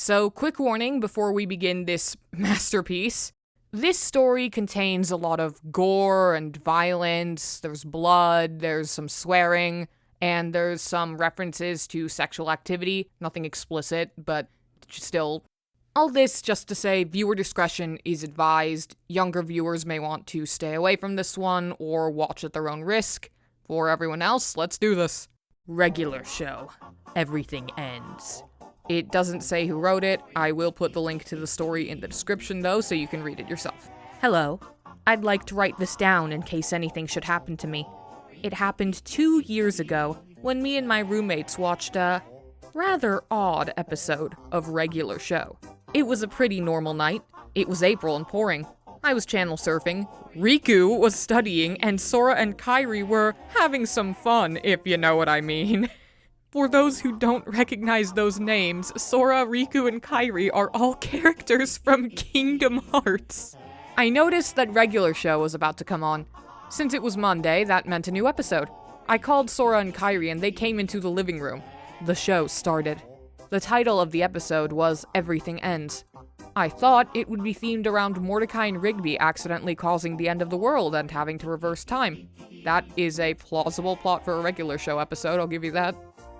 So, quick warning before we begin this masterpiece. This story contains a lot of gore and violence, there's blood, there's some swearing, and there's some references to sexual activity. Nothing explicit, but still. All this just to say viewer discretion is advised. Younger viewers may want to stay away from this one or watch at their own risk. For everyone else, let's do this. Regular Show. Everything Ends. It doesn't say who wrote it. I will put the link to the story in the description though, so you can read it yourself. Hello. I'd like to write this down in case anything should happen to me. It happened 2 years ago when me and my roommates watched a rather odd episode of Regular Show. It was a pretty normal night. It was April and pouring. I was channel surfing, Riku was studying, and Sora and Kairi were having some fun, if you know what I mean. For those who don't recognize those names, Sora, Riku, and Kairi are all characters from Kingdom Hearts. I noticed that Regular Show was about to come on. Since it was Monday, that meant a new episode. I called Sora and Kairi and they came into the living room. The show started. The title of the episode was Everything Ends. I thought it would be themed around Mordecai and Rigby accidentally causing the end of the world and having to reverse time. That is a plausible plot for a Regular Show episode, I'll give you that.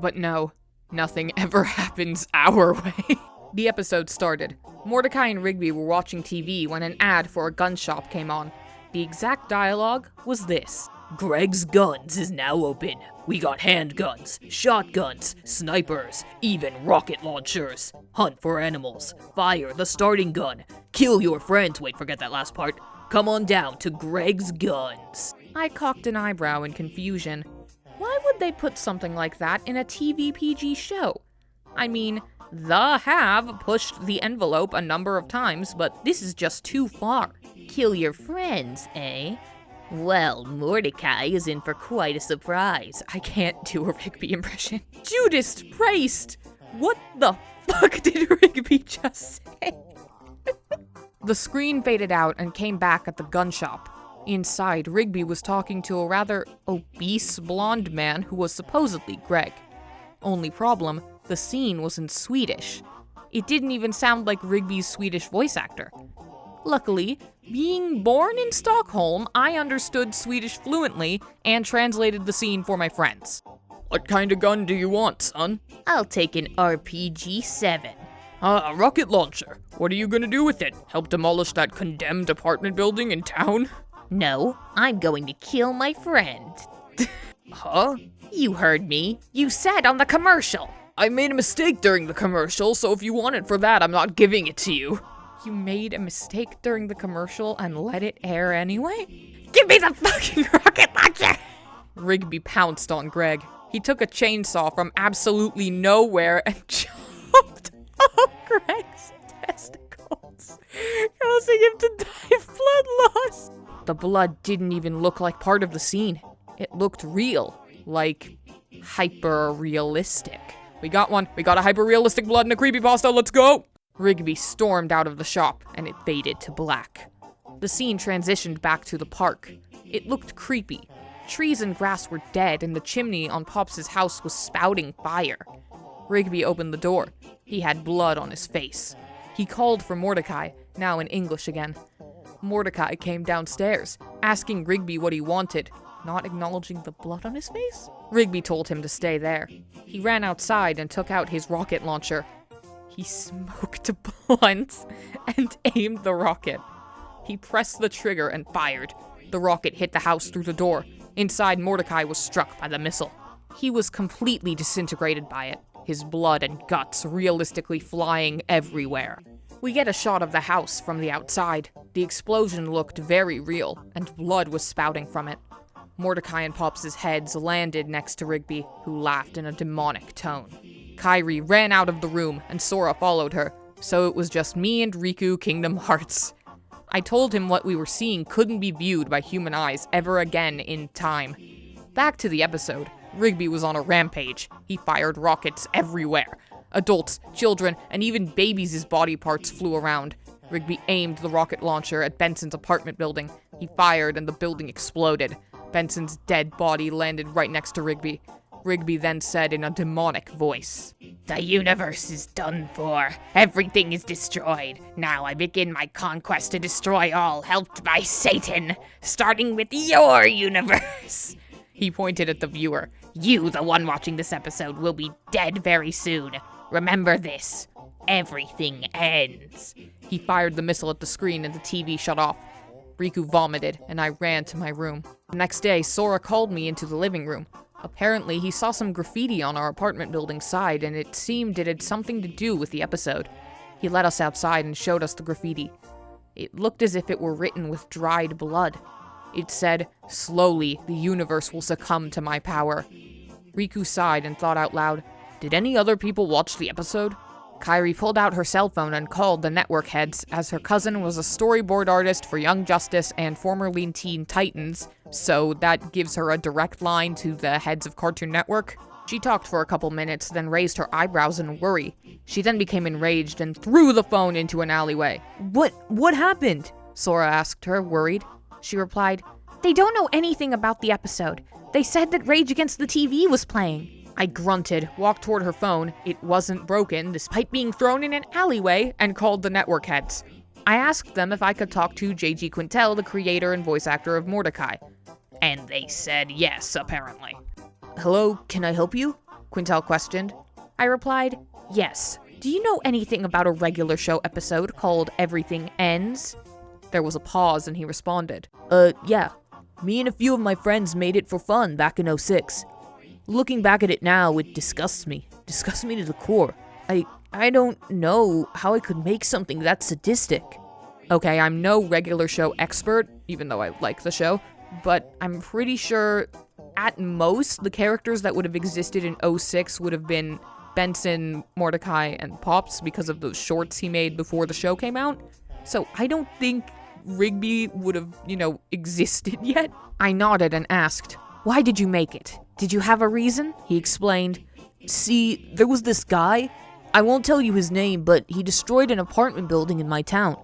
But no, nothing ever happens our way. The episode started. Mordecai and Rigby were watching TV when an ad for a gun shop came on. The exact dialogue was this. Greg's Guns is now open. We got handguns, shotguns, snipers, even rocket launchers. Hunt for animals. Fire the starting gun. Kill your friends. Wait, forget that last part. Come on down to Greg's Guns. I cocked an eyebrow in confusion. Why would they put something like that in a TV PG show? I mean, The have pushed the envelope a number of times, but this is just too far. Kill your friends, eh? Well, Mordecai is in for quite a surprise. I can't do a Rigby impression. Judas Priest! What the fuck did Rigby just say? The screen faded out and came back at the gun shop. Inside, Rigby was talking to a rather obese blonde man who was supposedly Greg. Only problem, the scene was in Swedish. It didn't even sound like Rigby's Swedish voice actor. Luckily, being born in Stockholm, I understood Swedish fluently and translated the scene for my friends. What kind of gun do you want, son? I'll take an RPG-7. A rocket launcher. What are you gonna do with it? Help demolish that condemned apartment building in town? No, I'm going to kill my friend. Huh? You heard me. You said on the commercial. I made a mistake during the commercial, so if you want it for that, I'm not giving it to you. You made a mistake during the commercial and let it air anyway? Give me the fucking rocket launcher! Rigby pounced on Greg. He took a chainsaw from absolutely nowhere and chopped off Greg's testicles, causing him to die of blood loss. The blood didn't even look like part of the scene. It looked real, like hyper-realistic. We got one. We got a hyper-realistic blood in a creepypasta. Let's go! Rigby stormed out of the shop, and it faded to black. The scene transitioned back to the park. It looked creepy. Trees and grass were dead, and the chimney on Pops' house was spouting fire. Rigby opened the door. He had blood on his face. He called for Mordecai, now in English again. Mordecai came downstairs, asking Rigby what he wanted, not acknowledging the blood on his face. Rigby told him to stay there. He ran outside and took out his rocket launcher. He smoked a blunt and aimed the rocket. He pressed the trigger and fired. The rocket hit the house through the door. Inside, Mordecai was struck by the missile. He was completely disintegrated by it, his blood and guts realistically flying everywhere. We get a shot of the house from the outside. The explosion looked very real, and blood was spouting from it. Mordecai and Pops' heads landed next to Rigby, who laughed in a demonic tone. Kairi ran out of the room, and Sora followed her, so it was just me and Riku Kingdom Hearts. I told him what we were seeing couldn't be viewed by human eyes ever again in time. Back to the episode. Rigby was on a rampage. He fired rockets everywhere. Adults, children, and even babies' body parts flew around. Rigby aimed the rocket launcher at Benson's apartment building. He fired and the building exploded. Benson's dead body landed right next to Rigby. Rigby then said in a demonic voice. The universe is done for. Everything is destroyed. Now I begin my conquest to destroy all, helped by Satan, starting with your universe. He pointed at the viewer. You, the one watching this episode, will be dead very soon. Remember this. Everything ends. He fired the missile at the screen and the TV shut off. Riku vomited, and I ran to my room. The next day, Sora called me into the living room. Apparently, he saw some graffiti on our apartment building side, and it seemed it had something to do with the episode. He led us outside and showed us the graffiti. It looked as if it were written with dried blood. It said, "Slowly, the universe will succumb to my power." Riku sighed and thought out loud, "Did any other people watch the episode?" Kairi pulled out her cell phone and called the network heads, as her cousin was a storyboard artist for Young Justice and formerly Teen Titans, so that gives her a direct line to the heads of Cartoon Network. She talked for a couple minutes, then raised her eyebrows in worry. She then became enraged and threw the phone into an alleyway. What happened?" Sora asked her, worried. She replied, "They don't know anything about the episode. They said that Rage Against the TV was playing." I grunted, walked toward her phone. It wasn't broken, despite being thrown in an alleyway, and called the network heads. I asked them if I could talk to J.G. Quintel, the creator and voice actor of Mordecai. And they said yes, apparently. "Hello, can I help you?" Quintel questioned. I replied, "Yes. Do you know anything about a regular show episode called Everything Ends?" There was a pause and he responded, Yeah. Me and a few of my friends made it for fun back in 06. Looking back at it now, it disgusts me. Disgusts me to the core. I don't know how I could make something that sadistic." Okay, I'm no regular show expert, even though I like the show, but I'm pretty sure at most the characters that would have existed in 06 would have been Benson, Mordecai, and Pops because of those shorts he made before the show came out. So I don't think Rigby would have, existed yet. I nodded and asked, "Why did you make it? Did you have a reason?" He explained, "See, there was this guy. I won't tell you his name, but he destroyed an apartment building in my town.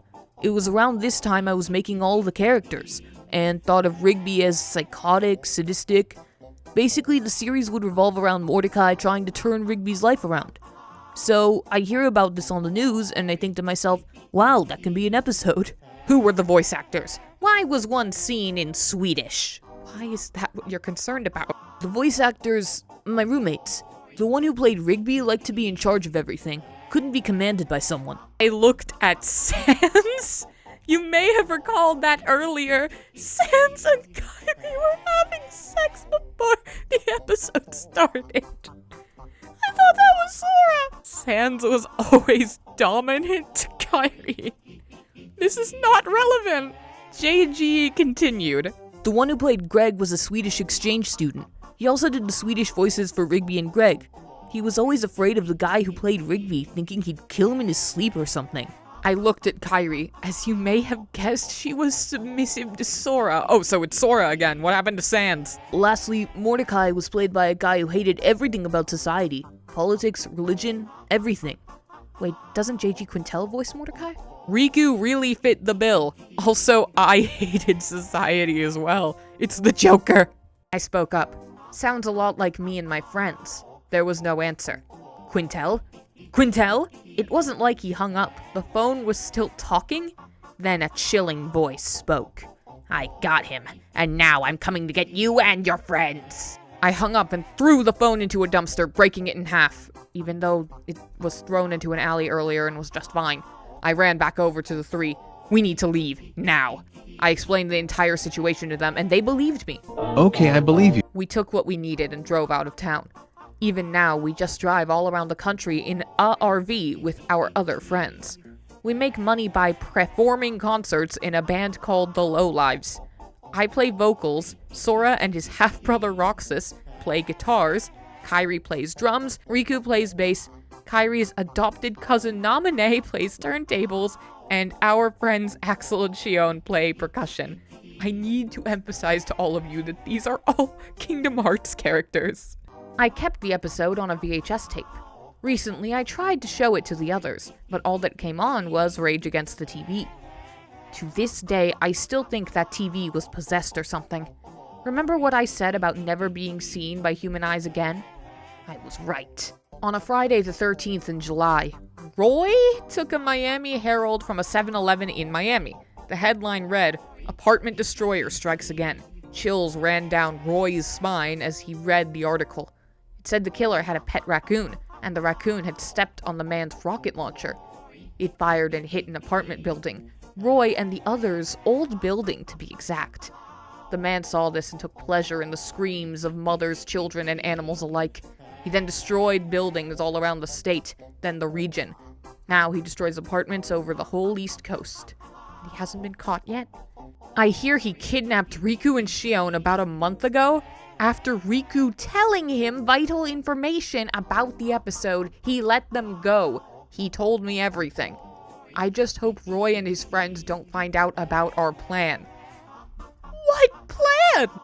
It was around this time I was making all the characters, and thought of Rigby as psychotic, sadistic. Basically, the series would revolve around Mordecai trying to turn Rigby's life around. So, I hear about this on the news, and I think to myself, wow, that can be an episode." Who were the voice actors? Why was one scene in Swedish? Why is that what you're concerned about? The voice actors, my roommates. The one who played Rigby liked to be in charge of everything. Couldn't be commanded by someone. I looked at Sans. You may have recalled that earlier. Sans and Kairi were having sex before the episode started. I thought that was Sora. Sans was always dominant to Kairi. This is not relevant. JG continued. The one who played Greg was a Swedish exchange student. He also did the Swedish voices for Rigby and Greg. He was always afraid of the guy who played Rigby, thinking he'd kill him in his sleep or something. I looked at Kairi. As you may have guessed, she was submissive to Sora. Oh, so it's Sora again. What happened to Sans? Lastly, Mordecai was played by a guy who hated everything about society. Politics, religion, everything. Wait, doesn't J.G. Quintel voice Mordecai? Riku really fit the bill. Also, I hated society as well. It's the Joker. I spoke up. Sounds a lot like me and my friends. There was no answer. Quintel? Quintel? It wasn't like he hung up. The phone was still talking. Then a chilling voice spoke. I got him, and now I'm coming to get you and your friends. I hung up and threw the phone into a dumpster, breaking it in half, even though it was thrown into an alley earlier and was just fine. I ran back over to the three. We need to leave, now. I explained the entire situation to them, and they believed me. Okay, I believe you. We took what we needed and drove out of town. Even now, we just drive all around the country in a RV with our other friends. We make money by performing concerts in a band called The Lowlives. I play vocals, Sora and his half-brother Roxas play guitars, Kairi plays drums, Riku plays bass, Kairi's adopted cousin Naminé plays turntables, and our friends Axel and Shion play percussion. I need to emphasize to all of you that these are all Kingdom Hearts characters. I kept the episode on a VHS tape. Recently, I tried to show it to the others, but all that came on was Rage Against the TV. To this day, I still think that TV was possessed or something. Remember what I said about never being seen by human eyes again? I was right. On a Friday the 13th in July, Roy took a Miami Herald from a 7-Eleven in Miami. The headline read, "Apartment Destroyer Strikes Again." Chills ran down Roy's spine as he read the article. It said the killer had a pet raccoon, and the raccoon had stepped on the man's rocket launcher. It fired and hit an apartment building. Roy and the others' old building, to be exact. The man saw this and took pleasure in the screams of mothers, children, and animals alike. He then destroyed buildings all around the state, then the region. Now he destroys apartments over the whole East Coast. He hasn't been caught yet. I hear he kidnapped Riku and Shion about a month ago. After Riku telling him vital information about the episode, he let them go. He told me everything. I just hope Roy and his friends don't find out about our plan. What plan?